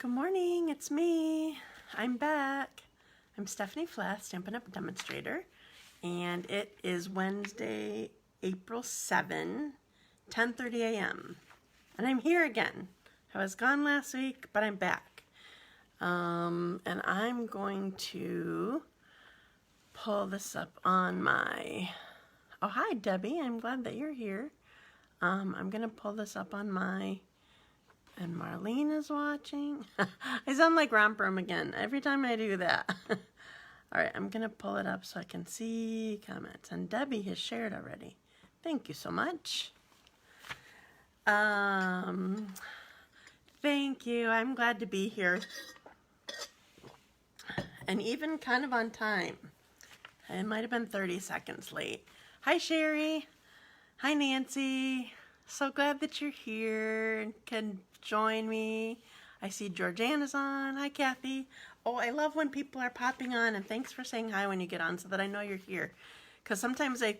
Good morning, it's me. I'm back. I'm Stephanie Flath, Stampin' Up! Demonstrator, and it is Wednesday, April 7, 10:30 a.m. And I'm here again. I was gone last week, but I'm back. And I'm going to pull this up on my... Oh, hi, Debbie. I'm glad that you're here. I'm going to pull this up on my... And Marlene is watching. I sound like Romperum again every time I do that. All right, I'm going to pull it up so I can see comments. And Debbie has shared already. Thank you so much. Thank you. I'm glad to be here. And even kind of on time. It might have been 30 seconds late. Hi, Sherry. Hi, Nancy. So glad that you're here and can join me. I see Georgiana's on. Hi, Kathy. Oh, I love when people are popping on, and thanks for saying hi when you get on so that I know you're here. Because sometimes I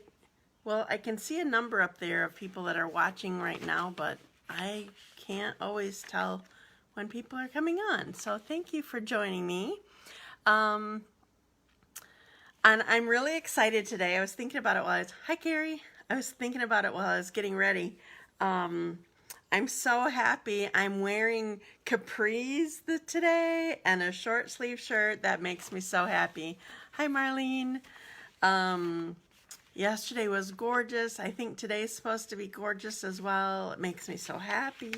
can see a number up there of people that are watching right now, but I can't always tell when people are coming on. So thank you for joining me. And I'm really excited today. I was thinking about it while I was... Hi, Carrie. I was thinking about it while I was getting ready. I'm so happy. I'm wearing capris today and a short sleeve shirt. That makes me so happy. Hi, Marlene. Yesterday was gorgeous. I think today's supposed to be gorgeous as well. It makes me so happy.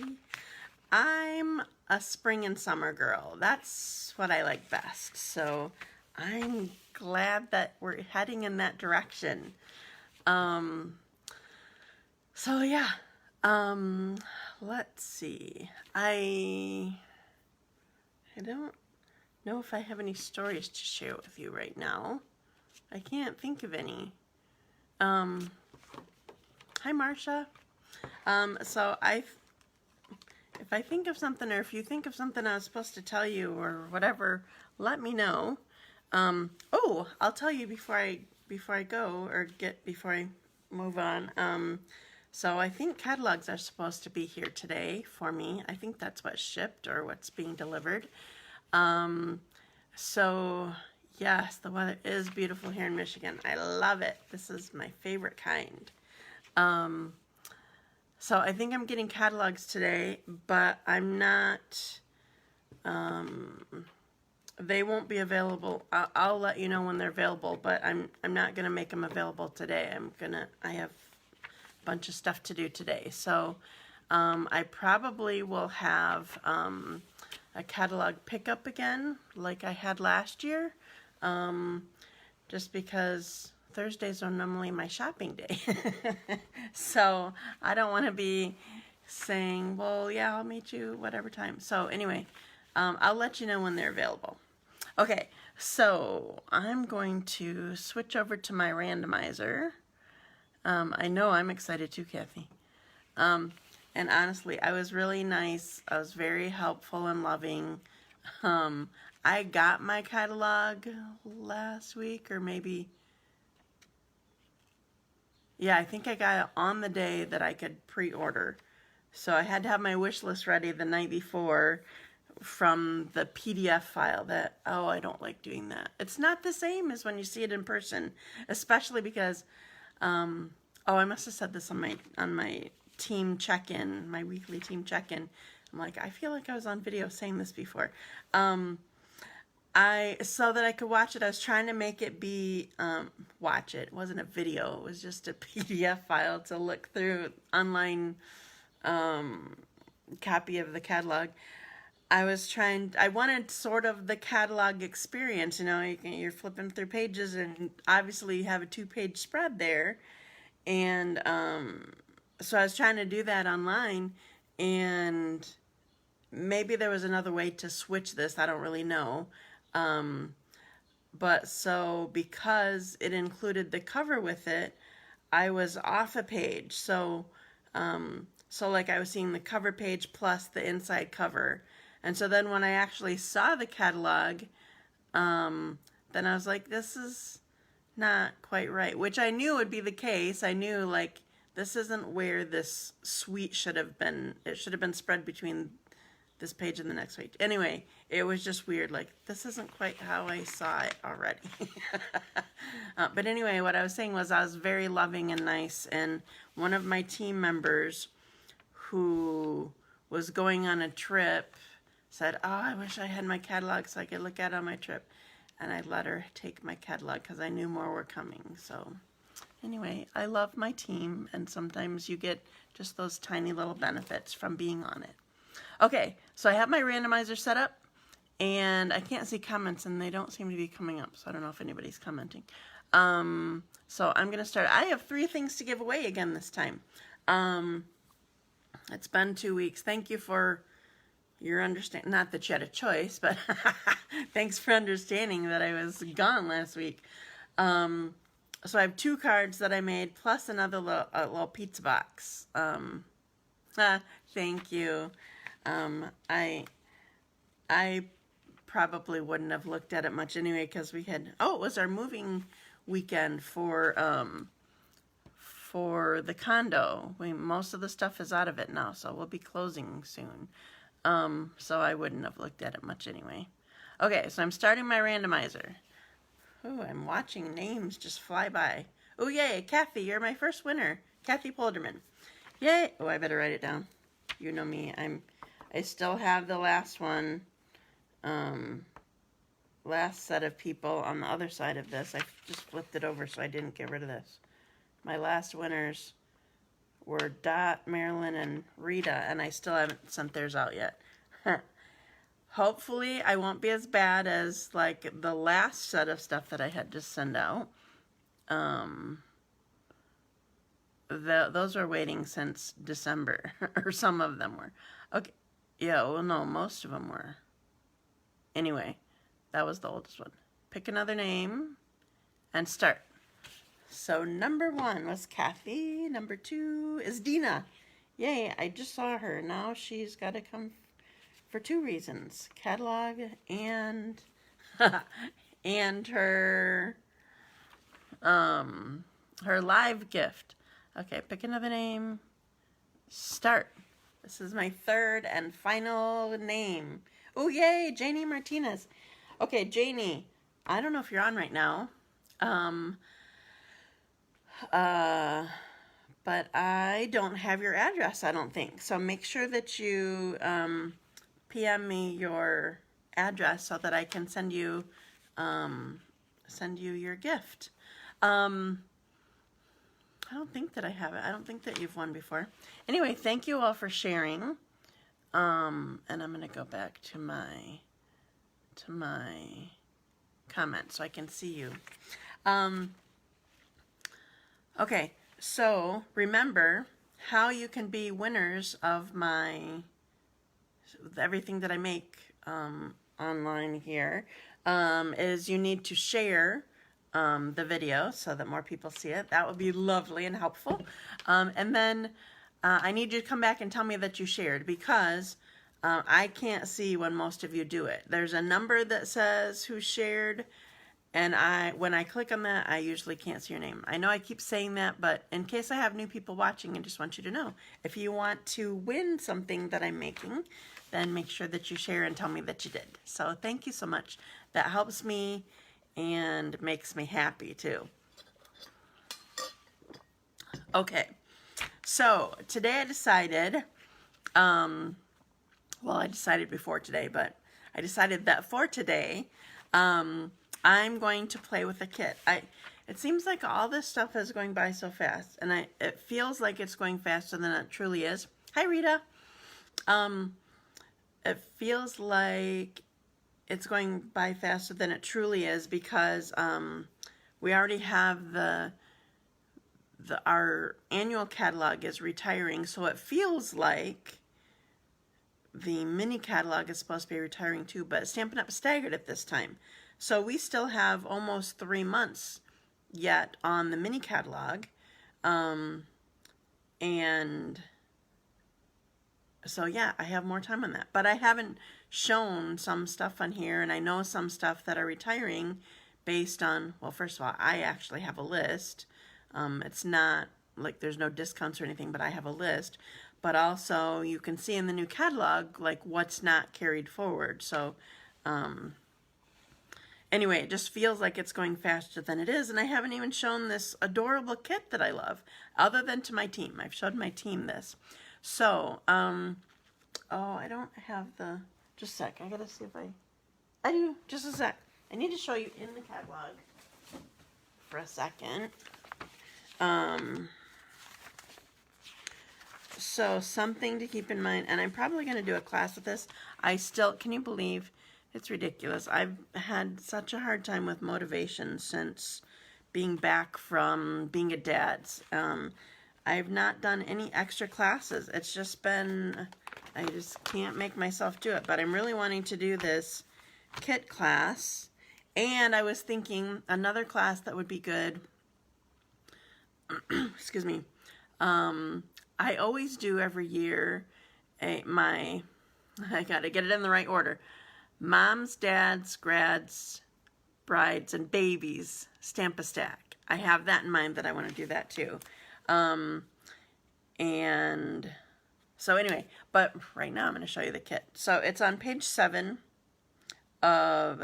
I'm a spring and summer girl. That's what I like best. So I'm glad that we're heading in that direction. So yeah, let's see. I don't know if I have any stories to share with you right now. I can't think of any. Hi, Marcia. So if I think of something, or if you think of something I was supposed to tell you or whatever, let me know. Oh, I'll tell you before I go, or before I move on. So I think catalogs are supposed to be here today for me. I think that's what's shipped or what's being delivered. So yes, the weather is beautiful here in Michigan. I love it. This is my favorite kind. So I think I'm getting catalogs today, but I'm not, they won't be available. I'll let you know when they're available, but I'm not going to make them available today. I have bunch of stuff to do today, so I probably will have a catalog pickup again like I had last year, just because Thursdays are normally my shopping day. So I don't want to be saying, well, yeah, I'll meet you whatever time. So anyway, I'll let you know when they're available. Okay, so I'm going to switch over to my randomizer. I know I'm excited too, Kathy. And honestly, I was really nice. I was very helpful and loving. I got my catalog last week, or maybe... Yeah, I think I got it on the day that I could pre-order. So I had to have my wish list ready the night before from the PDF file that... Oh, I don't like doing that. It's not the same as when you see it in person, especially because... oh, I must have said this on my team check-in, my weekly team check-in. I'm like, I feel like I was on video saying this before. So that I could watch it, I was trying to make it be, watch it. It wasn't a video. It was just a PDF file to look through, online copy of the catalog. I wanted sort of the catalog experience, you know, you're flipping through pages, and obviously you have a 2-page spread there. And so I was trying to do that online, and maybe there was another way to switch this. I don't really know. But so because it included the cover with it, I was off a page. So like I was seeing the cover page plus the inside cover. And so then when I actually saw the catalog, then I was like, this is not quite right, which I knew would be the case. I knew, like, this isn't where this suite should have been. It should have been spread between this page and the next page. Anyway, it was just weird. Like, this isn't quite how I saw it already. But anyway, what I was saying was I was very loving and nice. And one of my team members who was going on a trip said, oh, I wish I had my catalog so I could look at it on my trip. And I let her take my catalog because I knew more were coming. So anyway, I love my team. And sometimes you get just those tiny little benefits from being on it. Okay, so I have my randomizer set up, and I can't see comments, and they don't seem to be coming up, so I don't know if anybody's commenting. So I'm going to start. I have 3 things to give away again this time. It's been 2 weeks. Thank you for your understanding. Not that you had a choice, but thanks for understanding that I was gone last week. So I have 2 cards that I made, plus another little pizza box. Thank you. I probably wouldn't have looked at it much anyway because we had, it was our moving weekend for the condo. Most of the stuff is out of it now, so we'll be closing soon. So I wouldn't have looked at it much anyway. Okay, so I'm starting my randomizer. Ooh, I'm watching names just fly by. Oh, yay, Kathy, you're my first winner. Kathy Polderman. Yay. Oh, I better write it down. You know me. I still have the last one, last set of people on the other side of this. I just flipped it over so I didn't get rid of this. My last winners were Dot, Marilyn, and Rita, and I still haven't sent theirs out yet. Hopefully, I won't be as bad as, like, the last set of stuff that I had to send out. Those were waiting since December, or some of them were. Okay, yeah, well, no, most of them were. Anyway, that was the oldest one. Pick another name and start. So number 1 was Kathy. Number 2 is Dina. Yay, I just saw her. Now she's got to come for 2 reasons. Catalog and and her live gift. Okay, pick another name. Start. This is my 3rd and final name. Oh, yay, Janie Martinez. Okay, Janie, I don't know if you're on right now. But I don't have your address, I don't think. So make sure that you PM me your address so that I can send you your gift. I don't think that I have it. I don't think that you've won before. Anyway, thank you all for sharing. And I'm going to go back to my comments so I can see you. Okay, so remember how you can be winners of everything that I make online here is you need to share the video so that more people see it. That would be lovely and helpful. And then I need you to come back and tell me that you shared because I can't see when most of you do it. There's a number that says who shared, and when I click on that, I usually can't see your name. I know I keep saying that, but in case I have new people watching, I just want you to know. If you want to win something that I'm making, then make sure that you share and tell me that you did. So thank you so much. That helps me and makes me happy too. Okay, so today I decided, well, I decided before today, but I decided that for today, I'm going to play with a kit. It seems like all this stuff is going by so fast, and it feels like it's going faster than it truly is. Hi, Rita. It feels like it's going by faster than it truly is because we already have our annual catalog is retiring, so it feels like the mini catalog is supposed to be retiring too, but Stampin' Up! Staggered at this time. So we still have almost 3 months yet on the mini catalog, and so yeah, I have more time on that. But I haven't shown some stuff on here, and I know some stuff that are retiring based on, well, first of all, I actually have a list. It's not like there's no discounts or anything, but I have a list. but also you can see in the new catalog, like, what's not carried forward. So, anyway, it just feels like it's going faster than it is, and I haven't even shown this adorable kit that I love, other than to my team. I've showed my team this. So, oh, I don't have the, just a sec, I gotta see if I do, just a sec. I need to show you in the catalog for a second. So something to keep in mind, and I'm probably going to do a class with this. I still, can you believe, it's ridiculous. I've had such a hard time with motivation since being back from being a dad. I've not done any extra classes. It's just been, I just can't make myself do it. But I'm really wanting to do this kit class. And I was thinking another class that would be good, excuse me, I always do every year I gotta get it in the right order, moms, dads, grads, brides, and babies stamp a stack. I have that in mind that I want to do that too. And so anyway, but right now I'm going to show you the kit. So it's on page 7 of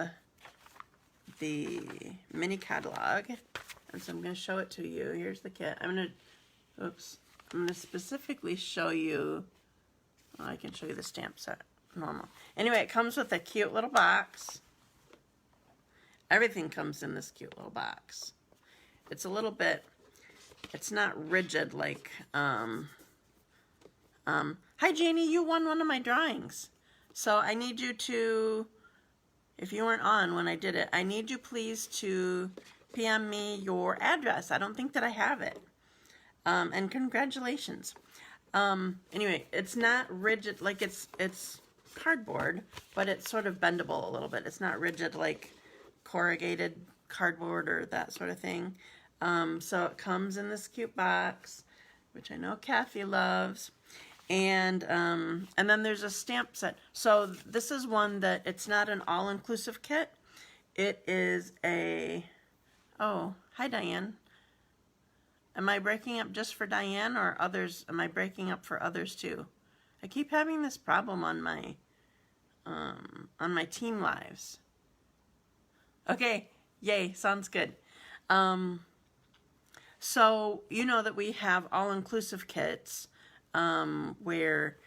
the mini catalog. And so I'm going to show it to you. Here's the kit. I'm going to specifically show you, well, I can show you the stamp set, normal. Anyway, it comes with a cute little box. Everything comes in this cute little box. It's a little bit, it's not rigid like, hi Janie, you won one of my drawings. So I need you to, if you weren't on when I did it, I need you please to PM me your address. I don't think that I have it. And congratulations. Anyway, it's not rigid, like it's cardboard, but it's sort of bendable a little bit. It's not rigid like corrugated cardboard or that sort of thing. So it comes in this cute box, which I know Kathy loves. And then there's a stamp set. So this is one that it's not an all-inclusive kit. It is a, oh, hi Diane. Am I breaking up just for Diane or others? Am I breaking up for others too? I keep having this problem on my team lives. Okay, yay, sounds good. So you know that we have all-inclusive kits where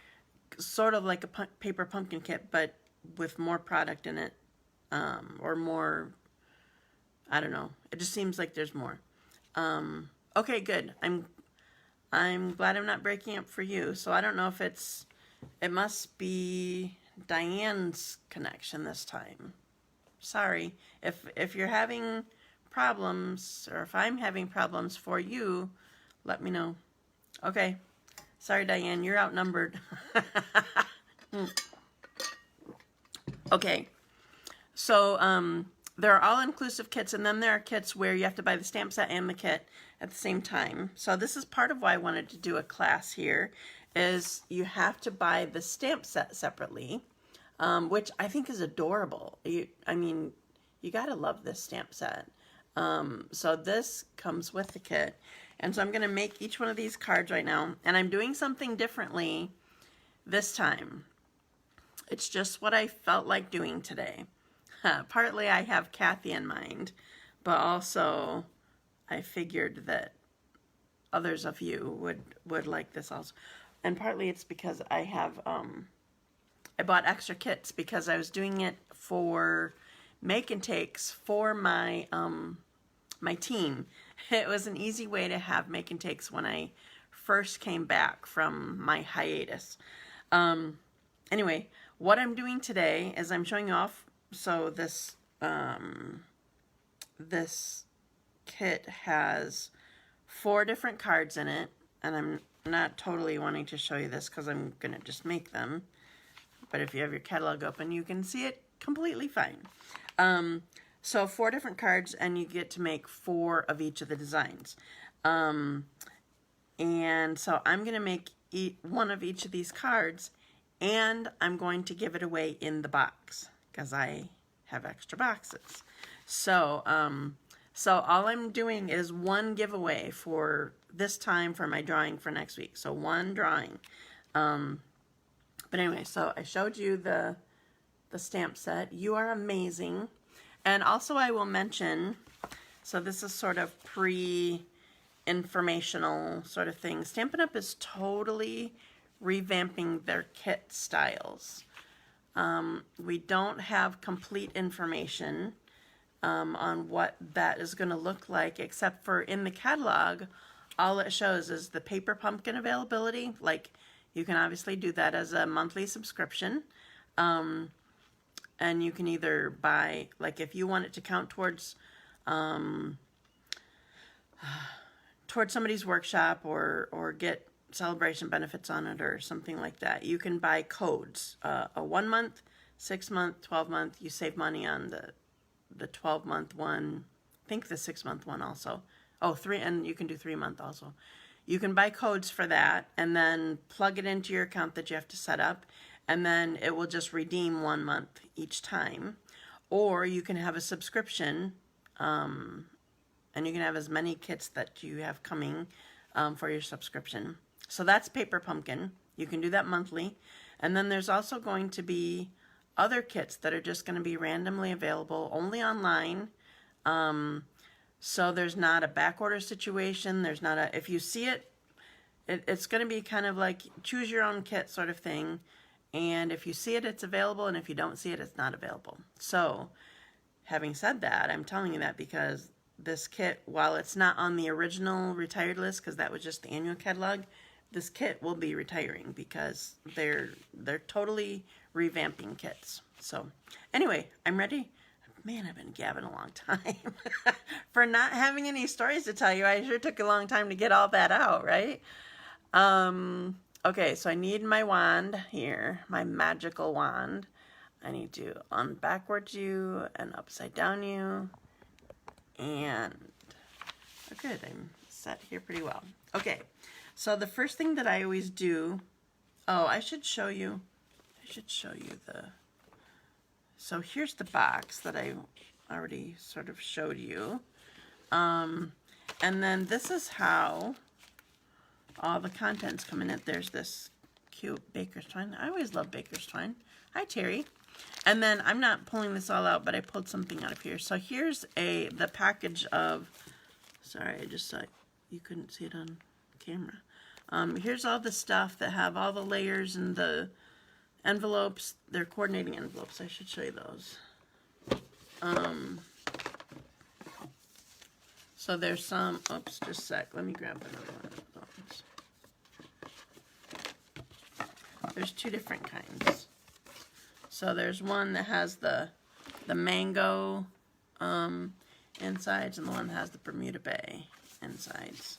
sort of like a paper pumpkin kit, but with more product in it, or more, I don't know. It just seems like there's more. Okay, good. I'm glad I'm not breaking up for you. So I don't know if it must be Diane's connection this time. Sorry. If you're having problems, or if I'm having problems for you, let me know. Okay. Sorry, Diane, you're outnumbered. Okay. So, there are all-inclusive kits, and then there are kits where you have to buy the stamp set and the kit at the same time. So this is part of why I wanted to do a class here, is you have to buy the stamp set separately, which I think is adorable. I mean, you gotta love this stamp set. So this comes with the kit. And so I'm going to make each one of these cards right now. And I'm doing something differently this time. It's just what I felt like doing today. Partly I have Kathy in mind, but also I figured that others of you would like this also. And partly it's because I have, I bought extra kits because I was doing it for make and takes for my, my team. It was an easy way to have make and takes when I first came back from my hiatus. Anyway, what I'm doing today is I'm showing you off. So this this kit has 4 different cards in it, and I'm not totally wanting to show you this because I'm gonna just make them. But if you have your catalog open, you can see it completely fine. So 4 different cards, and you get to make 4 of each of the designs. And so I'm going to make one of each of these cards, and I'm going to give it away in the box because I have extra boxes. So, so all I'm doing is one giveaway for this time for my drawing for next week. So one drawing. But anyway, so I showed you the stamp set. You are amazing. And also I will mention, so this is sort of pre-informational sort of thing. Stampin' Up! Is totally revamping their kit styles. We don't have complete information on what that is going to look like, except for in the catalog, all it shows is the paper pumpkin availability. Like, you can obviously do that as a monthly subscription. And you can either buy, like if you want it to count towards somebody's workshop or get celebration benefits on it or something like that, you can buy codes. A 1 month, 6 month, 12 month, you save money on the 12 month one. I think the 6 month one also. Oh, and you can do 3 month also. You can buy codes for that and then plug it into your account that you have to set up, and then it will just redeem 1 month each time. Or you can have a subscription, and you can have as many kits that you have coming for your subscription. So that's Paper Pumpkin. You can do that monthly. And then there's also going to be other kits that are just going to be randomly available only online. So there's not a back order situation. There's not a, if you see it, it's going to be kind of like choose your own kit sort of thing. And if you see it, it's available. And if you don't see it, it's not available. So having said that, I'm telling you that because this kit, while it's not on the original retired list, because that was just the annual catalog, this kit will be retiring because they're totally revamping kits. So anyway, I'm ready. Man, I've been gabbing a long time. For not having any stories to tell you, I sure took a long time to get all that out, right? Okay, so I need my wand here, my magical wand. I need to backwards you and upside down you. And oh, good, I'm set here pretty well. Okay, so the first thing that I always do, I should show you the, so here's the box that I already sort of showed you. And then this is how all the contents come in it. There's this cute baker's twine. I always love baker's twine. Hi, Terry. And then I'm not pulling this all out, but I pulled something out of here. So here's the package of, sorry, I just saw you couldn't see it on camera. Here's all the stuff that have all the layers and the envelopes. They're coordinating envelopes. I should show you those. So there's some, oops, just a sec. Let me grab another one of those. There's two different kinds. So there's one that has the mango insides and the one that has the Bermuda Bay insides.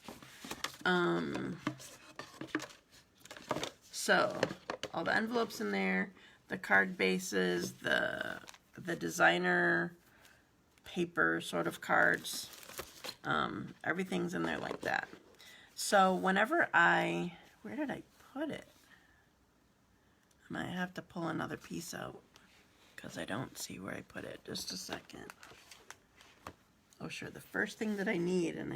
So all the envelopes in there, the card bases, the designer paper sort of cards, everything's in there like that. So whenever where did I put it? I might have to pull another piece out because I don't see where I put it. Just a second. Oh, sure. The first thing that I need, and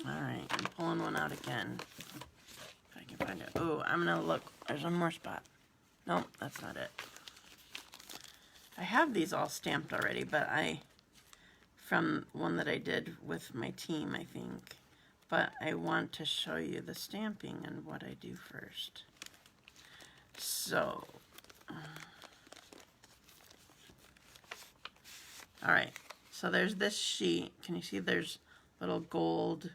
all right, I'm pulling one out again. If I can find it. Oh, I'm going to look. There's one more spot. Nope, that's not it. I have these all stamped already, but from one that I did with my team, I think. But I want to show you the stamping and what I do first. So, all right. So there's this sheet. Can you see there's little gold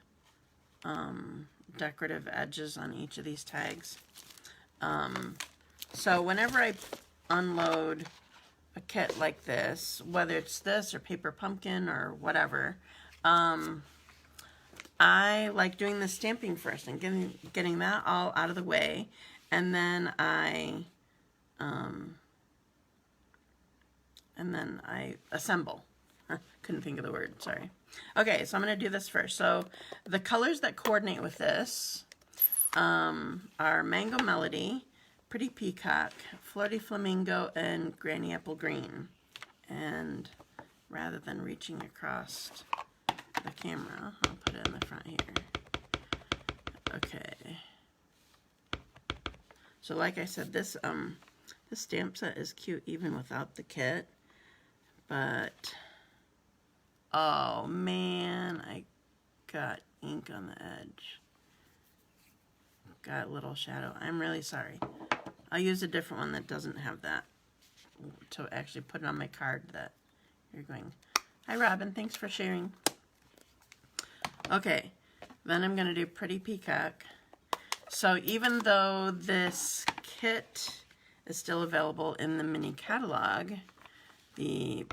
decorative edges on each of these tags? So whenever I unload a kit like this, whether it's this or Paper Pumpkin or whatever, I like doing the stamping first and getting that all out of the way, and then I assemble. Couldn't think of the word, sorry. Okay, so I'm going to do this first. So the colors that coordinate with this are Mango Melody, Pretty Peacock, Flirty Flamingo, and Granny Apple Green. And rather than reaching across the camera, I'll put it in the front here. Okay. So like I said, this stamp set is cute even without the kit. But, oh man, I got ink on the edge. Got a little shadow. I'm really sorry. I'll use a different one that doesn't have that to actually put it on my card that you're going. Hi Robin, thanks for sharing. Okay, then I'm going to do Pretty Peacock. So even though this kit is still available in the mini catalog, the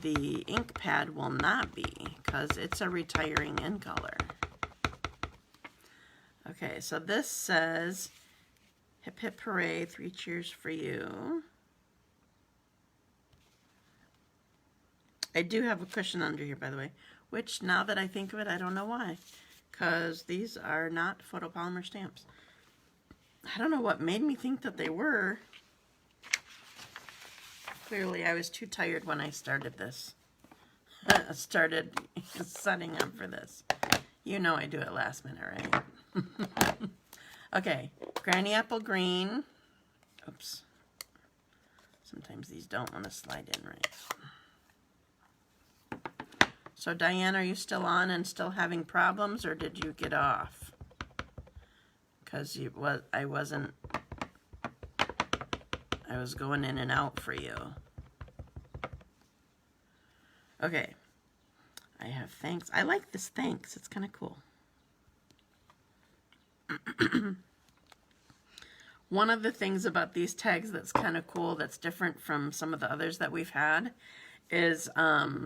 ink pad will not be because it's a retiring in color. Okay, so this says, hip hip hooray, 3 cheers for you. I do have a cushion under here, by the way, which now that I think of it, I don't know why, because these are not photopolymer stamps. I don't know what made me think that they were. Clearly, I was too tired when I started this. Started setting up for this. You know I do it last minute, right? Okay, Granny Apple Green. Oops. Sometimes these don't want to slide in right. So Diane, are you still on and still having problems, or did you get off? Because I was going in and out for you. Okay. I have thanks. I like this thanks. It's kind of cool. One of the things about these tags that's kind of cool, that's different from some of the others that we've had, is I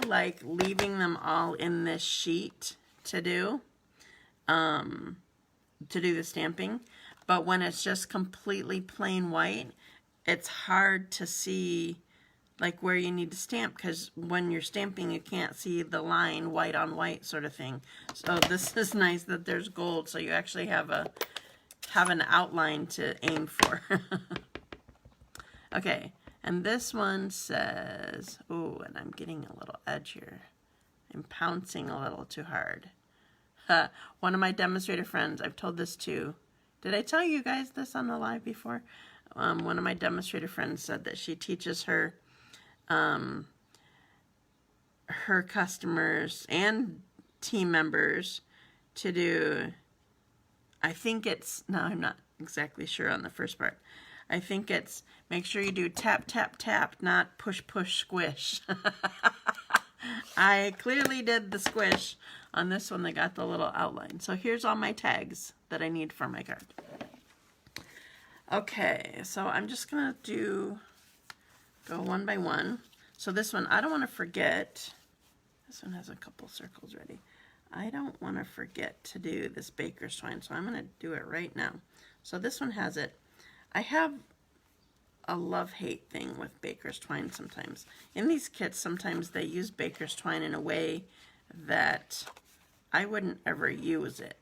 like leaving them all in this sheet to do the stamping, but when it's just completely plain white, it's hard to see like where you need to stamp, because when you're stamping you can't see the line white on white sort of thing. So this is nice that there's gold, so you actually have an outline to aim for. Okay, and this one says, oh, and I'm getting a little edge here. I'm pouncing a little too hard. One of my demonstrator friends, I've told this to, did I tell you guys this on the live before? One of my demonstrator friends said that she teaches her customers and team members to do, I think it's, no, I'm not exactly sure on the first part. I think it's, make sure you do tap, tap, tap, not push, push, squish. I clearly did the squish on this one that got the little outline. So here's all my tags that I need for my card. Okay, so I'm just going to go one by one. So this one, I don't want to forget. This one has a couple circles ready. I don't want to forget to do this baker's twine, so I'm going to do it right now. So this one has it. I have a love-hate thing with baker's twine sometimes. In these kits, sometimes they use baker's twine in a way that I wouldn't ever use it.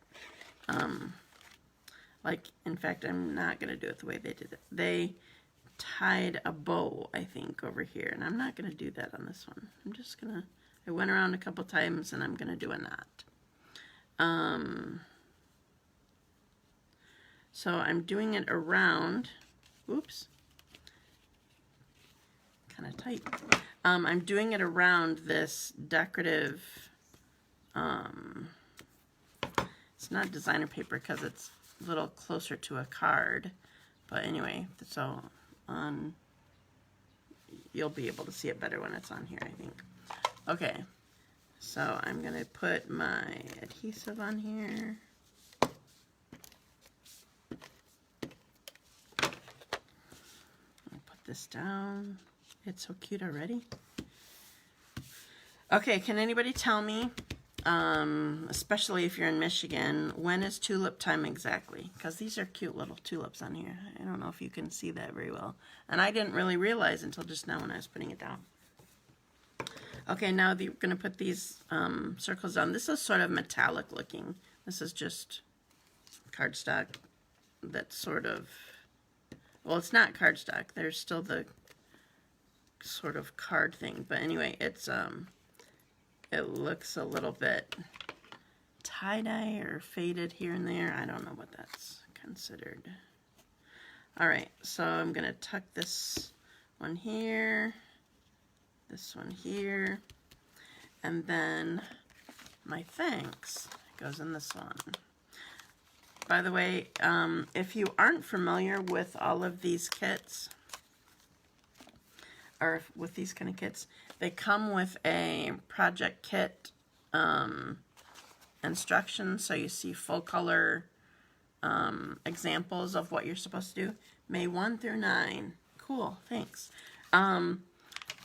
Like, in fact, I'm not going to do it the way they did it. They tied a bow, I think, over here, and I'm not going to do that on this one. I'm just going to, I went around a couple times, and I'm going to do a knot. So I'm doing it around, oops, kind of tight. I'm doing it around this decorative, it's not designer paper because it's a little closer to a card, but anyway, so you'll be able to see it better when it's on here, I think. Okay, so I'm going to put my adhesive on here. I'll put this down. It's so cute already. Okay, can anybody tell me, especially if you're in Michigan, when is tulip time exactly? Because these are cute little tulips on here. I don't know if you can see that very well. And I didn't really realize until just now when I was putting it down. Okay, now we're going to put these circles on. This is sort of metallic looking. This is just cardstock that's sort of, well, it's not cardstock. There's still the sort of card thing. But anyway, it's it looks a little bit tie-dye or faded here and there. I don't know what that's considered. All right, so I'm gonna tuck this one here, this one here, and then my thanks goes in this one. By the way, if you aren't familiar with all of these kits, or with these kind of kits, they come with a project kit instructions, so you see full color examples of what you're supposed to do. May 1 through 9. Cool, thanks.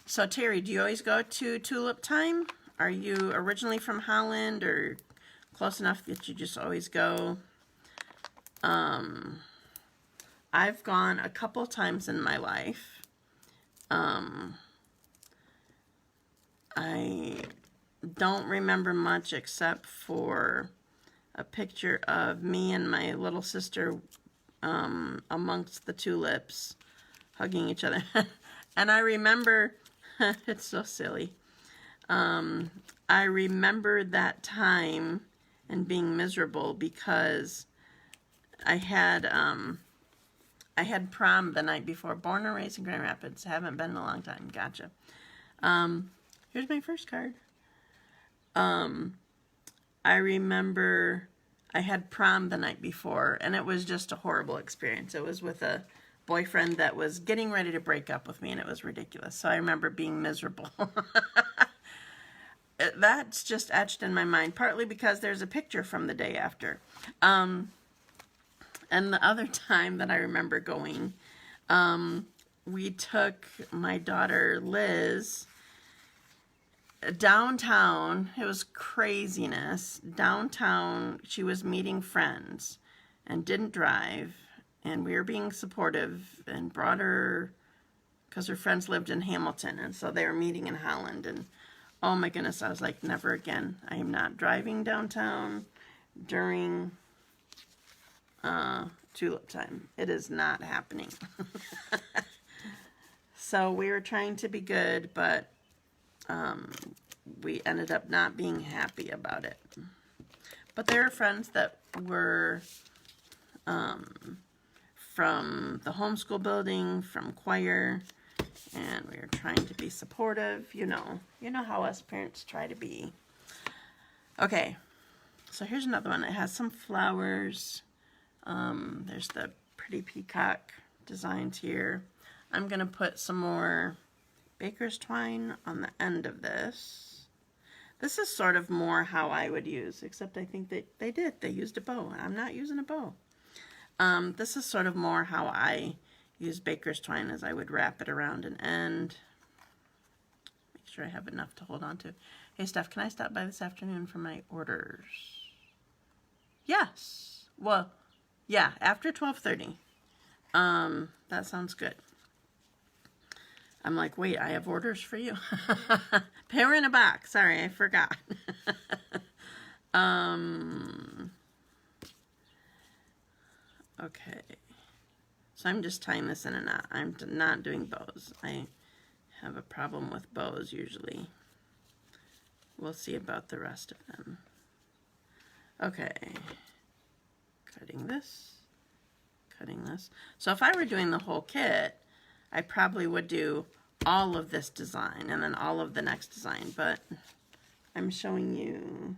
So Terry, do you always go to Tulip Time? Are you originally from Holland or close enough that you just always go? I've gone a couple times in my life. I don't remember much except for a picture of me and my little sister amongst the tulips hugging each other. And I remember, it's so silly, I remember that time and being miserable because I had prom the night before. Born and raised in Grand Rapids. Haven't been in a long time. Gotcha. Here's my first card. I remember I had prom the night before, and it was just a horrible experience. It was with a boyfriend that was getting ready to break up with me, and it was ridiculous. So I remember being miserable. That's just etched in my mind, partly because there's a picture from the day after. And the other time that I remember going, we took my daughter Liz downtown. It was craziness. Downtown, she was meeting friends and didn't drive. And we were being supportive and brought her, because her friends lived in Hamilton. And so they were meeting in Holland. And oh my goodness, I was like, never again. I am not driving downtown during Tulip Time. It is not happening. So we were trying to be good, but we ended up not being happy about it. But there are friends that were from the homeschool building, from choir, and we were trying to be supportive. You know how us parents try to be. Okay, so here's another one. It has some flowers. There's the pretty peacock designs here. I'm going to put some more baker's twine on the end of this. This is sort of more how I would use, except I think that they did. They used a bow. I'm not using a bow. This is sort of more how I use baker's twine, as I would wrap it around an end. Make sure I have enough to hold on to. Hey, Steph, can I stop by this afternoon for my orders? Yes. Well, yeah, after 12:30. That sounds good. I'm like, wait, I have orders for you. Pair in a box. Sorry, I forgot. Okay. So I'm just tying this in a knot. I'm not doing bows. I have a problem with bows usually. We'll see about the rest of them. Okay. Cutting this. Cutting this. So if I were doing the whole kit, I probably would do all of this design and then all of the next design, but I'm showing you,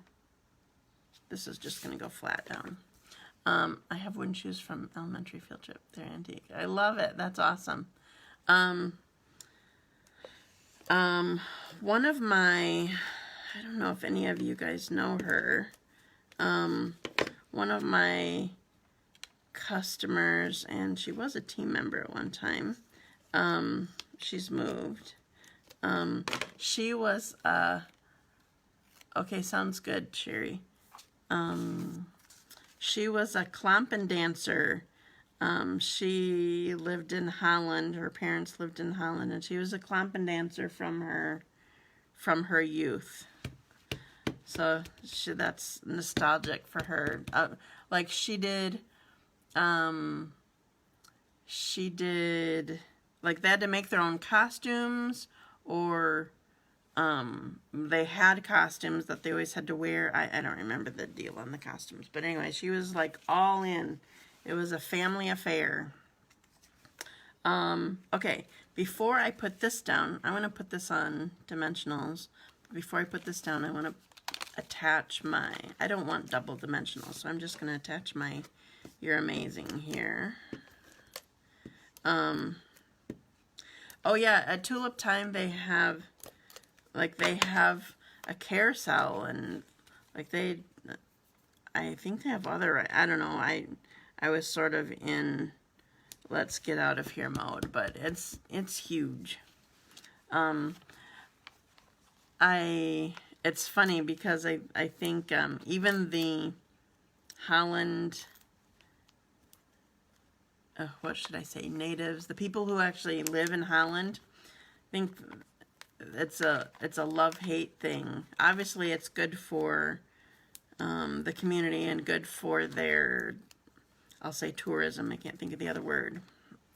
this is just going to go flat down. I have wooden shoes from elementary field trip. They're antique. I love it. That's awesome. One of my, I don't know if any of you guys know her, one of my customers, and she was a team member at one time. She's moved. She was, okay, sounds good, Sherry. She was a klompen dancer. She lived in Holland. Her parents lived in Holland, and she was a klompen dancer from her youth. So that's nostalgic for her. Like she did, like they had to make their own costumes, or they had costumes that they always had to wear. I don't remember the deal on the costumes. But anyway, she was like all in. It was a family affair. Okay, before I put this down, I want to put this on dimensionals. Before I put this down, I want to attach my, I don't want double dimensional, so I'm just going to attach my You're Amazing here. Oh yeah, at Tulip Time they have, like, they have a carousel, and like I think they have other, I don't know, I was sort of in let's get out of here mode, but it's huge. It's funny because I think even the Holland, what should I say, natives, the people who actually live in Holland, think it's a love-hate thing. Obviously, it's good for the community and good for their, I'll say tourism, I can't think of the other word.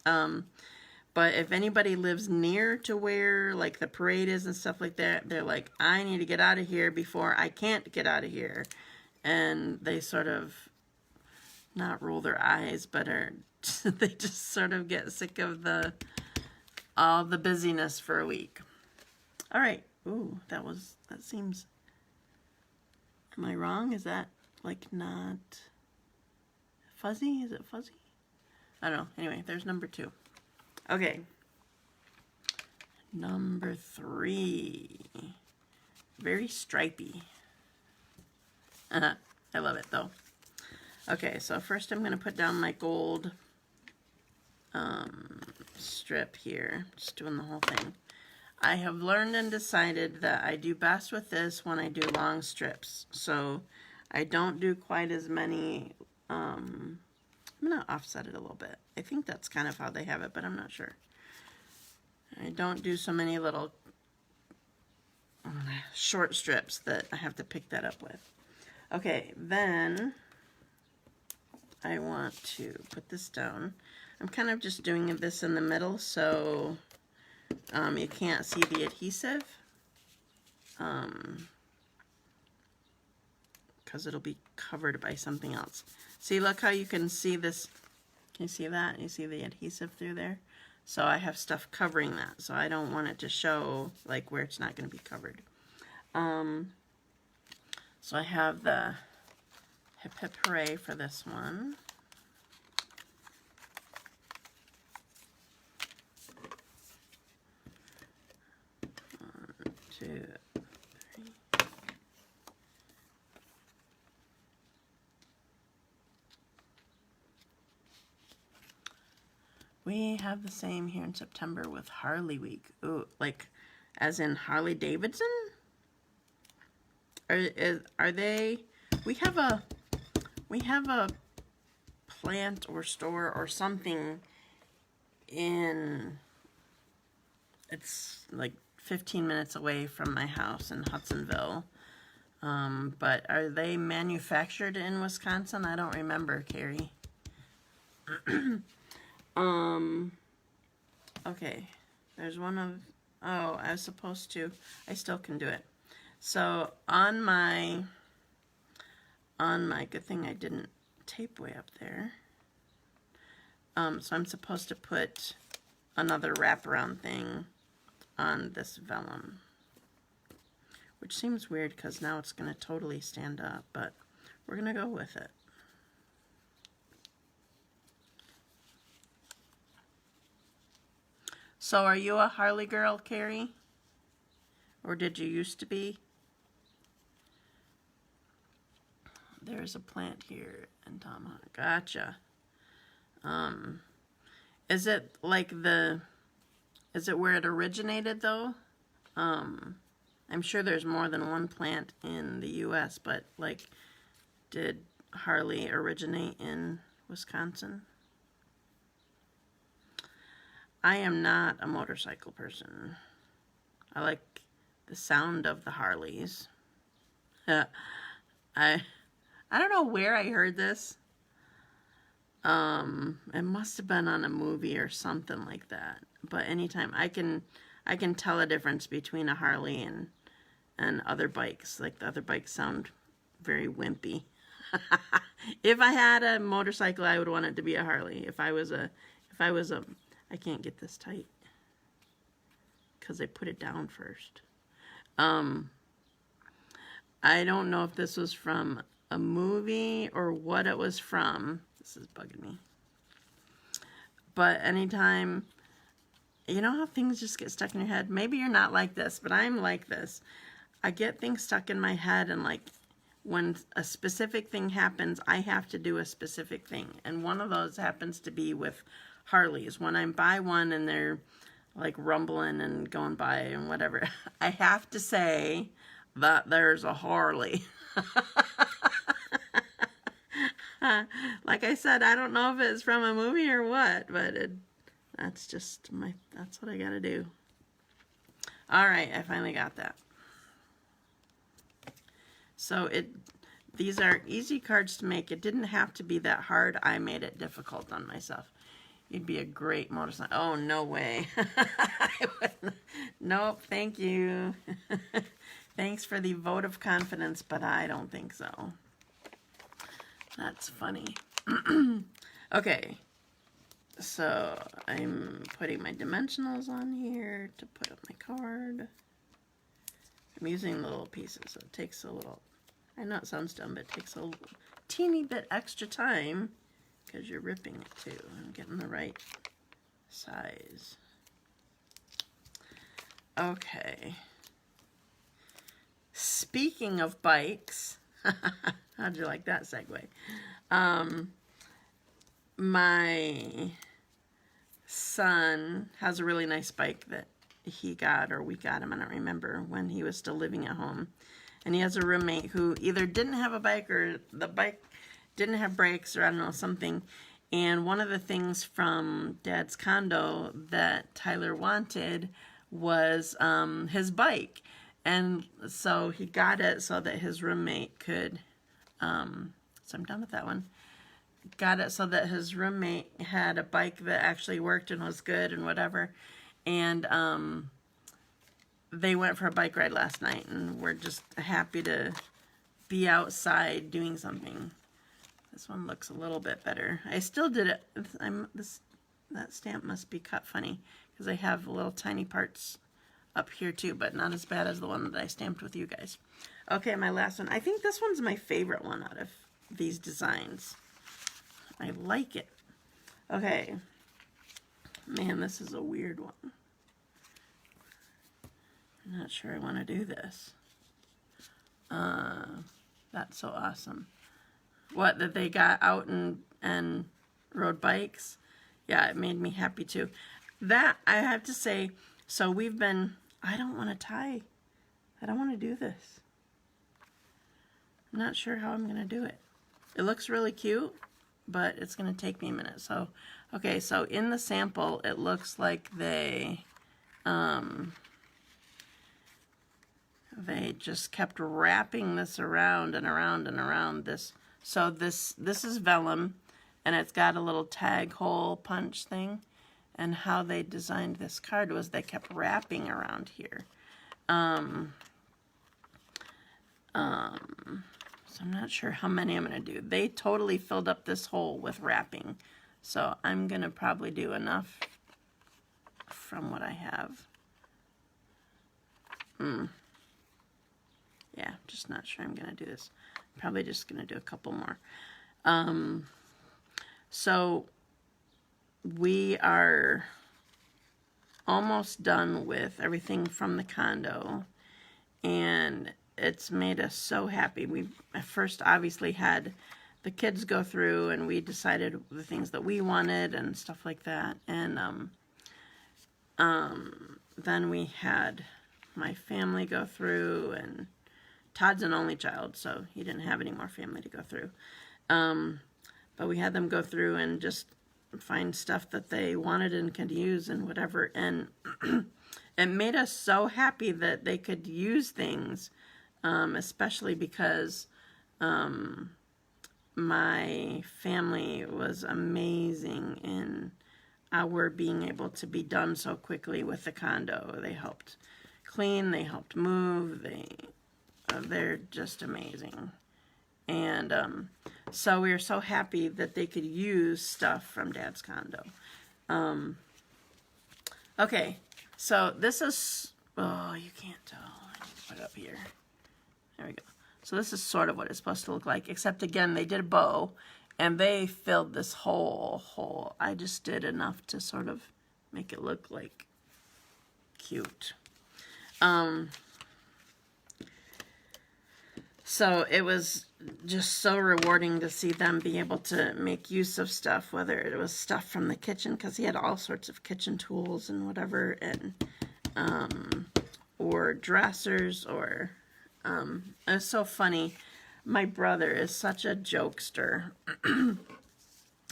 But if anybody lives near to where like the parade is and stuff like that, they're like, I need to get out of here before I can't get out of here. And they sort of not roll their eyes, but they just sort of get sick of all the busyness for a week. All right. Ooh, that seems, am I wrong? Is that like not fuzzy? Is it fuzzy? I don't know. Anyway, there's number 2. Okay. Number 3. Very stripy. I love it though. Okay, so first I'm going to put down my gold strip here. Just doing the whole thing. I have learned and decided that I do best with this when I do long strips. So I don't do quite as many. I'm going to offset it a little bit. I think that's kind of how they have it, but I'm not sure. I don't do so many little short strips that I have to pick that up with. Okay, then I want to put this down. I'm kind of just doing this in the middle so you can't see the adhesive. Because it'll be covered by something else. See, look how you can see this. Can you see that? You see the adhesive through there? So I have stuff covering that. So I don't want it to show like where it's not going to be covered. So I have the Hip Hip Hooray for this one. One, two, three. We have the same here in September with Harley Week. Ooh, like as in Harley Davidson? Are they? We have a plant or store or something in. It's like 15 minutes away from my house in Hudsonville. But are they manufactured in Wisconsin? I don't remember, Carrie. Okay, there's one of, oh, I was supposed to, I still can do it. So on my, good thing I didn't tape way up there. So I'm supposed to put another wraparound thing on this vellum, which seems weird because now it's going to totally stand up, but we're going to go with it. So are you a Harley girl, Carrie? Or did you used to be? There's a plant here in Tomahawk. Gotcha. Is it like is it where it originated though? I'm sure there's more than one plant in the US, but like, did Harley originate in Wisconsin? I am not a motorcycle person. I like the sound of the Harleys. I don't know where I heard this. It must have been on a movie or something like that. But anytime I can tell a difference between a Harley and other bikes. Like the other bikes sound very wimpy. If I had a motorcycle, I would want it to be a Harley. If I was a, I can't get this tight because I put it down first. I don't know if this was from a movie or what it was from. This is bugging me. But anytime, you know how things just get stuck in your head? Maybe you're not like this, but I'm like this. I get things stuck in my head, and like when a specific thing happens, I have to do a specific thing. And one of those happens to be with Harleys. When I buy one and they're like rumbling and going by and whatever, I have to say that there's a Harley. Like I said, I don't know if it's from a movie or what, but that's just that's what I gotta do. All right, I finally got that. So these are easy cards to make. It didn't have to be that hard. I made it difficult on myself. You'd be a great motorcycle. Oh, no way. Nope, thank you. Thanks for the vote of confidence, but I don't think so. That's funny. Okay, so I'm putting my dimensionals on here to put up my card. I'm using the little pieces, so it takes a little, I know it sounds dumb, but it takes a teeny bit extra time because you're ripping it too and getting the right size. Okay. Speaking of bikes, how'd you like that segue? My son has a really nice bike that he got, or we got him, I don't remember, when he was still living at home. And he has a roommate who either didn't have a bike or the bike didn't have brakes, or I don't know, something. And one of the things from Dad's condo that Tyler wanted was his bike. And so he got it so that his roommate could, so I'm done with that one. Got it so that his roommate had a bike that actually worked and was good and whatever. And they went for a bike ride last night, and we're just happy to be outside doing something. This one looks a little bit better. I still did it. That stamp must be cut funny because I have little tiny parts up here too, but not as bad as the one that I stamped with you guys. Okay, my last one. I think this one's my favorite one out of these designs. I like it. Okay. Man, this is a weird one. I'm not sure I want to do this. That's so awesome. What, that they got out and rode bikes? Yeah, it made me happy too. That, I have to say, so we've been, I don't want to tie. I don't want to do this. I'm not sure how I'm going to do it. It looks really cute, but it's going to take me a minute. So, okay, so in the sample, it looks like they just kept wrapping this around and around and around this. So this is vellum, and it's got a little tag hole punch thing. And how they designed this card was they kept wrapping around here. So I'm not sure how many I'm going to do. They totally filled up this hole with wrapping. So I'm going to probably do enough from what I have. Yeah, just not sure I'm going to do this. Probably just going to do a couple more. So we are almost done with everything from the condo, and it's made us so happy. We at first obviously had the kids go through, and we decided the things that we wanted and stuff like that, and then we had my family go through, and Todd's an only child, so he didn't have any more family to go through, but we had them go through and just find stuff that they wanted and could use and whatever, and it made us so happy that they could use things, especially because my family was amazing in our being able to be done so quickly with the condo. They helped clean, they helped move, they're just amazing. And so we were so happy that they could use stuff from Dad's condo. Okay, so this is, oh, you can't tell. I need to put it up here. There we go. So this is sort of what it's supposed to look like, except again, they did a bow, and they filled this whole hole. I just did enough to sort of make it look like cute. So it was just so rewarding to see them be able to make use of stuff, whether it was stuff from the kitchen, because he had all sorts of kitchen tools and whatever, and or dressers, or it's so funny. My brother is such a jokester.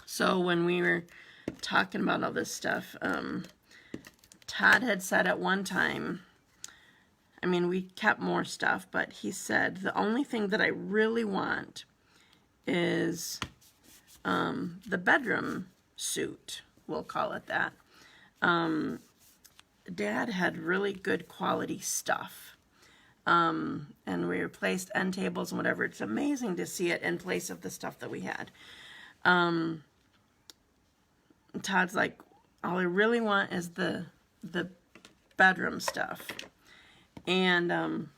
So when we were talking about all this stuff, Todd had said at one time, I mean, we kept more stuff, but he said, the only thing that I really want is the bedroom suit. We'll call it that. Dad had really good quality stuff. And we replaced end tables and whatever. It's amazing to see it in place of the stuff that we had. Todd's like, all I really want is the bedroom stuff. And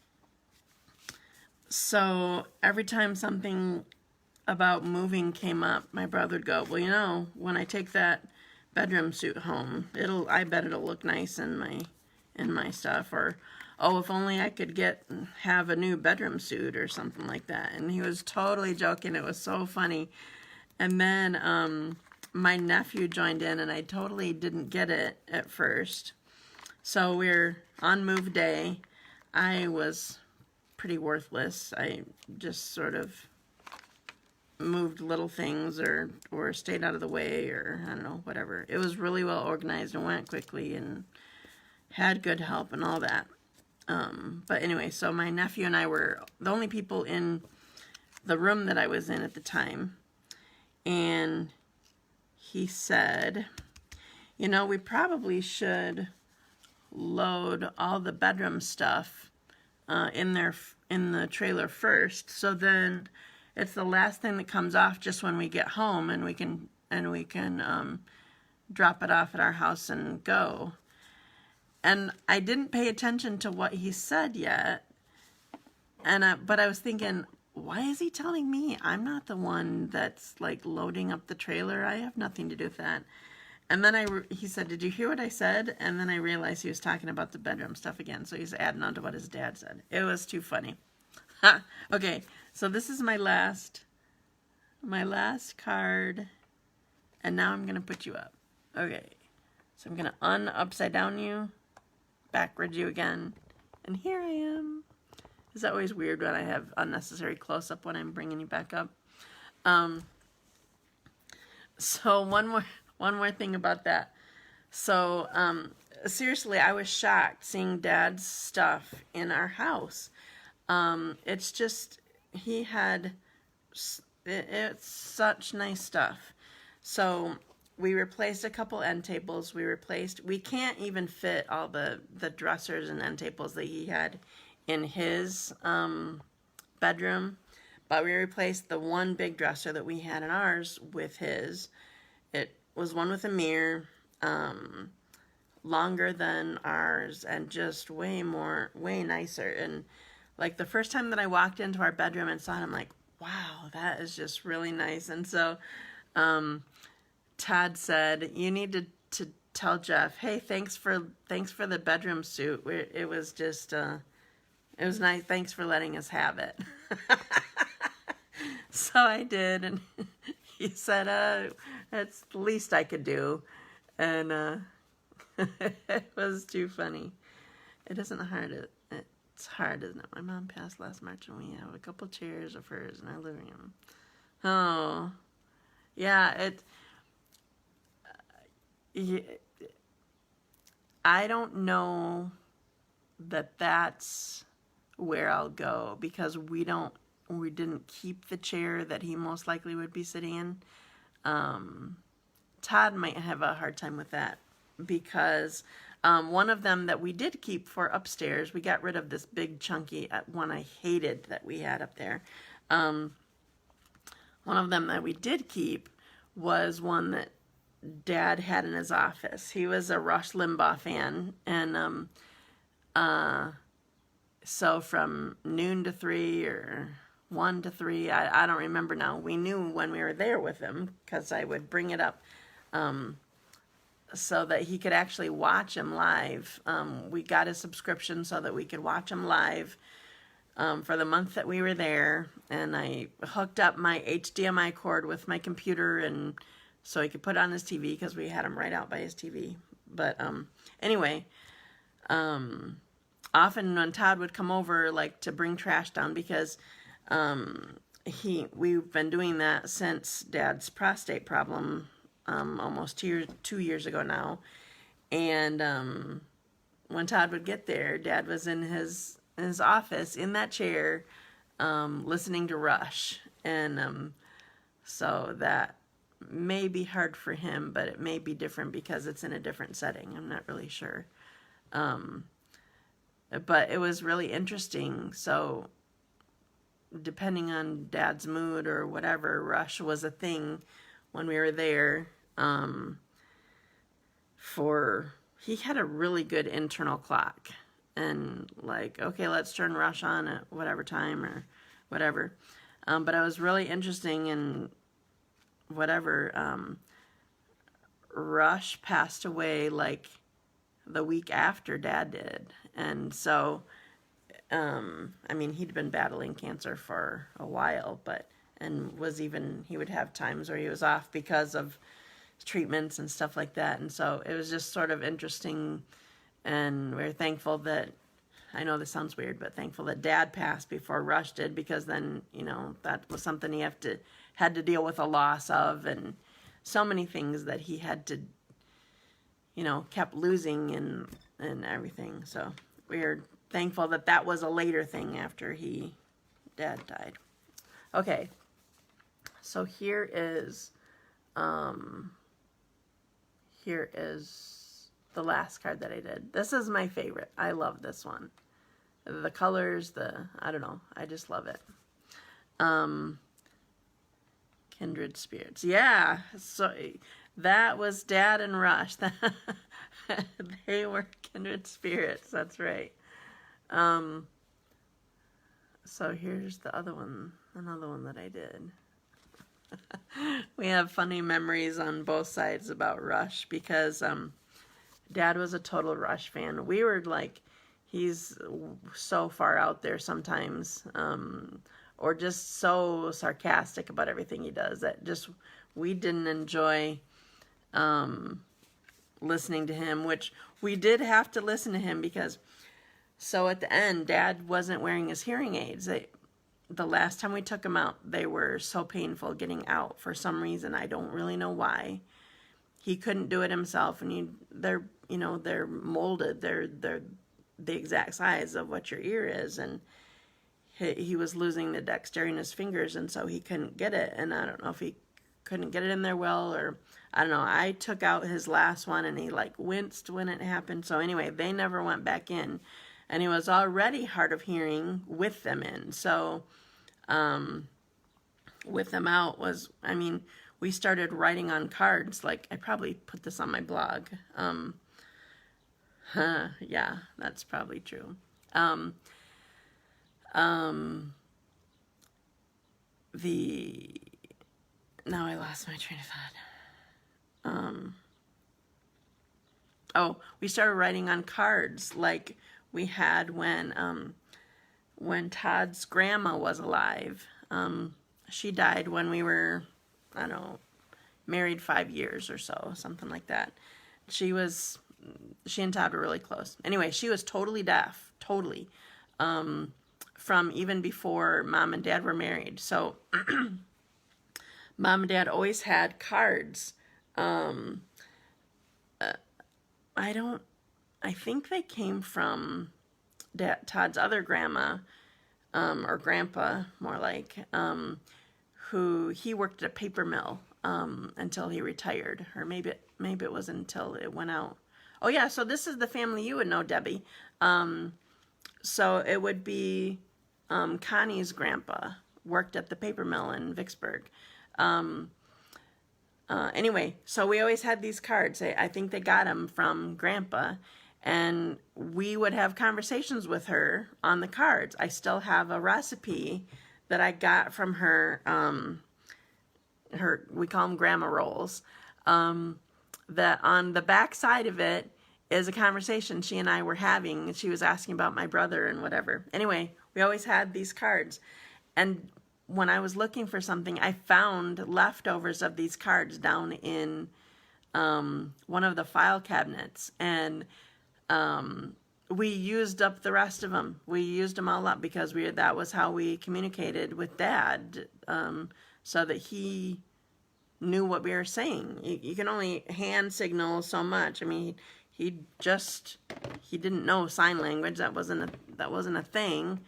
so every time something about moving came up, my brother would go, well, you know, when I take that bedroom suit home, I bet it'll look nice in my stuff. Or, oh, if only I could have a new bedroom suit or something like that. And he was totally joking. It was so funny. And then my nephew joined in, and I totally didn't get it at first. So we're on move day. I was pretty worthless. I just sort of moved little things or stayed out of the way, or I don't know, whatever. It was really well organized and went quickly and had good help and all that. But anyway, so my nephew and I were the only people in the room that I was in at the time. And he said, you know, we probably should load all the bedroom stuff in the trailer first, so then it's the last thing that comes off just when we get home, and we can drop it off at our house and go. And I didn't pay attention to what he said yet, but I was thinking, why is he telling me? I'm not the one that's like loading up the trailer. I have nothing to do with that. And then he said, did you hear what I said? And then I realized he was talking about the bedroom stuff again. So he's adding on to what his dad said. It was too funny. Okay, so this is my last card. And now I'm going to put you up. Okay, so I'm going to upside down you, backward you again. And here I am. Is that always weird when I have unnecessary close-up when I'm bringing you back up? So one more thing about that. So, seriously, I was shocked seeing Dad's stuff in our house. It's just, it's such nice stuff. So, we replaced a couple end tables. We can't even fit all the dressers and end tables that he had in his bedroom. But we replaced the one big dresser that we had in ours with his. It was one with a mirror, longer than ours, and just way nicer. And like the first time that I walked into our bedroom and saw it, I'm like, wow, that is just really nice. And so Todd said, you need to tell Jeff, hey, thanks for the bedroom suit. It was just it was nice. Thanks for letting us have it. So I did, and he said, that's the least I could do. And it was too funny. It isn't hard. It's hard, isn't it? My mom passed last March, and we have a couple chairs of hers in our living room. Oh, yeah. I don't know that's where I'll go, because we didn't keep the chair that he most likely would be sitting in. Todd might have a hard time with that, because One of them that we did keep for upstairs, we got rid of this big chunky one I hated that we had up there. One of them that we did keep was one that Dad had in his office. He was a Rush Limbaugh fan, and so from noon to 3 or 1 to 3, I don't remember now. We knew when we were there with him because I would bring it up so that he could actually watch him live. We got a subscription so that we could watch him live for the month that we were there, and I hooked up my HDMI cord with my computer and so he could put it on his TV because we had him right out by his TV. But anyway, often when Todd would come over, like to bring trash down, because we've been doing that since Dad's prostate problem almost 2 years ago now. And when Todd would get there, Dad was in his office in that chair listening to Rush. And so that may be hard for him, but it may be different because it's in a different setting. I'm not really sure. But it was really interesting. So depending on Dad's mood or whatever, Rush was a thing when we were there. He had a really good internal clock, and like, okay, let's turn Rush on at whatever time or whatever. But it was really interesting, and whatever, Rush passed away like the week after Dad did. And so, I mean, he'd been battling cancer for a while, he would have times where he was off because of treatments and stuff like that. And so it was just sort of interesting, and we're thankful that, I know this sounds weird, but thankful that Dad passed before Rush did, because then, that was something he had to deal with a loss of, and so many things that he had to, kept losing and everything. So we're thankful that that was a later thing after Dad died. Okay, so here is the last card that I did. This is my favorite. I love this one. The colors, I don't know, I just love it. Kindred Spirits. Yeah, so that was Dad and Rush. They were kindred spirits, that's right. So here's the other one, another one that I did. We have funny memories on both sides about Rush, because Dad was a total Rush fan. We were like, he's so far out there sometimes, or just so sarcastic about everything he does that just we didn't enjoy listening to him, which we did have to listen to him because, so at the end, Dad wasn't wearing his hearing aids. The last time we took him out, they were so painful getting out for some reason. I don't really know why. He couldn't do it himself, and they're molded. They're the exact size of what your ear is, and he was losing the dexterity in his fingers, and so he couldn't get it. And I don't know if he couldn't get it in there well, or I don't know. I took out his last one, and he like winced when it happened. So anyway, they never went back in, and he was already hard of hearing with them in. So with them out was, I mean, we started writing on cards. Like, I probably put this on my blog. Yeah, that's probably true. Now I lost my train of thought. We started writing on cards like we had when Todd's grandma was alive. She died when we were, I don't know, married 5 years or so, something like that. She and Todd were really close. Anyway, she was totally deaf, totally, from even before Mom and Dad were married. So Mom and Dad always had cards. I think they came from Todd's other grandma, or grandpa, more like, who he worked at a paper mill until he retired, or maybe it was until it went out Oh yeah, so this is the family you would know, Debbie. So it would be Connie's grandpa worked at the paper mill in Vicksburg. Anyway, so we always had these cards. I think they got them from Grandpa, and we would have conversations with her on the cards. I still have a recipe that I got from her. We call them grandma rolls. That on the back side of it is a conversation she and I were having. She was asking about my brother and whatever. Anyway, we always had these cards, and when I was looking for something, I found leftovers of these cards down in one of the file cabinets, and we used up the rest of them. We used them all up because that was how we communicated with Dad, so that he knew what we were saying. You can only hand signal so much. I mean, he didn't know sign language. That wasn't a thing.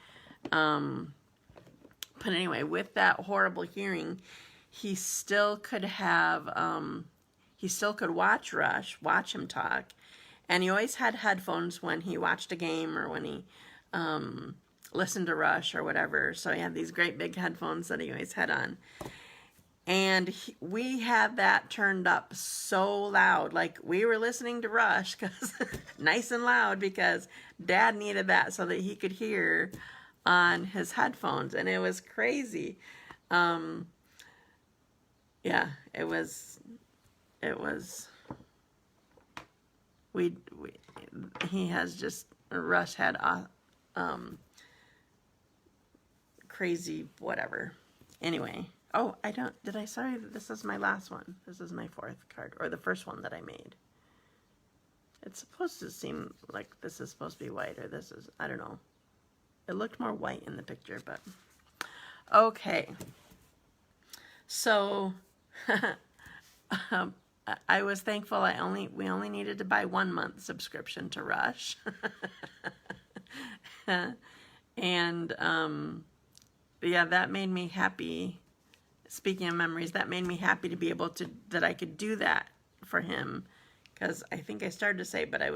But anyway, with that horrible hearing, he still could watch him talk. And he always had headphones when he watched a game or when he listened to Rush or whatever. So he had these great big headphones that he always had on. And we had that turned up so loud, like we were listening to Rush, cause nice and loud, because Dad needed that so that he could hear on his headphones, and it was crazy. Yeah, it was. He has just Rush had crazy whatever. Anyway. Oh, sorry, this is my last one. This is my fourth card, or the first one that I made. It's supposed to seem like this is supposed to be white, or this is, I don't know. It looked more white in the picture, but okay. So, I was thankful we only needed to buy 1 month subscription to Rush. And, yeah, that made me happy. Speaking of memories, that made me happy to be able that I could do that for him, because I think I started to say, but I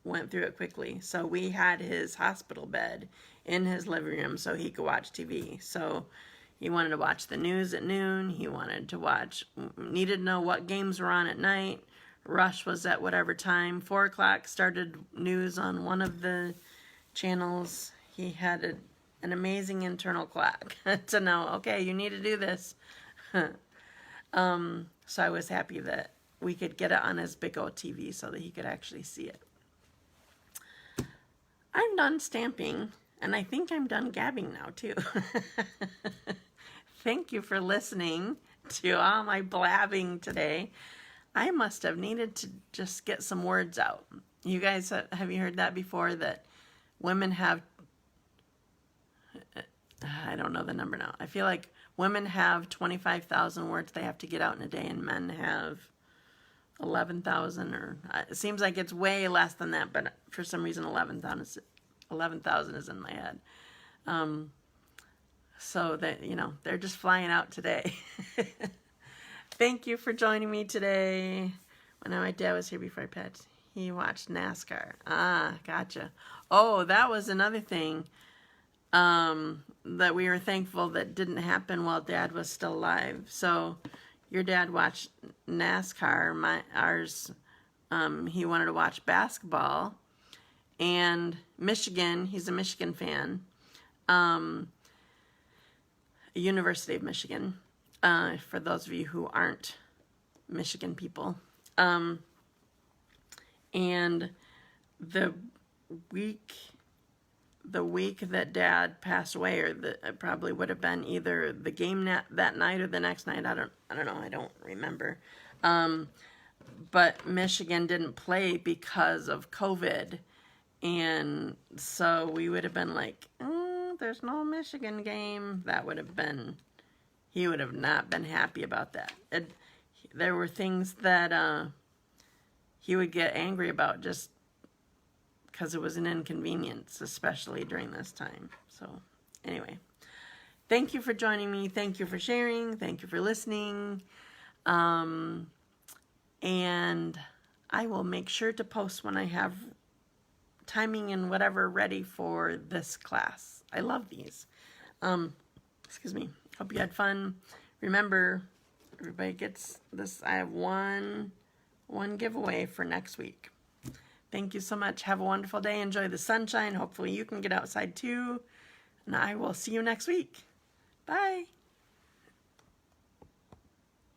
went through it quickly. So we had his hospital bed in his living room so he could watch TV. So he wanted to watch the news at noon. He needed to know what games were on at night. Rush was at whatever time. 4 o'clock started news on one of the channels. He had an amazing internal clock to know, okay, you need to do this. So I was happy that we could get it on his big old TV so that he could actually see it. I'm done stamping, and I think I'm done gabbing now, too. Thank you for listening to all my blabbing today. I must have needed to just get some words out. You guys, have you heard that before, that women have, I don't know the number now. I feel like women have 25,000 words they have to get out in a day, and men have 11,000, or it seems like it's way less than that, but for some reason 11,000 is in my head. So that, they're just flying out today. Thank you for joining me today. When my dad was here before I passed, he watched NASCAR. Gotcha. Oh, that was another thing that we were thankful that didn't happen while Dad was still alive. So your dad watched NASCAR. Ours, he wanted to watch basketball. And Michigan, he's a Michigan fan. University of Michigan, for those of you who aren't Michigan people. And the week that Dad passed away, or it probably would have been either the game that night or the next night. I don't know. I don't remember. But Michigan didn't play because of COVID, and so we would have been like, there's no Michigan game. That would have been, he would have not been happy about that. There were things that he would get angry about just because it was an inconvenience, especially during this time. So anyway, thank you for joining me. Thank you for sharing. Thank you for listening. And I will make sure to post when I have timing and whatever ready for this class. I love these. Excuse me. Hope you had fun. Remember, everybody gets this. I have one giveaway for next week. Thank you so much. Have a wonderful day. Enjoy the sunshine. Hopefully you can get outside too. And I will see you next week. Bye.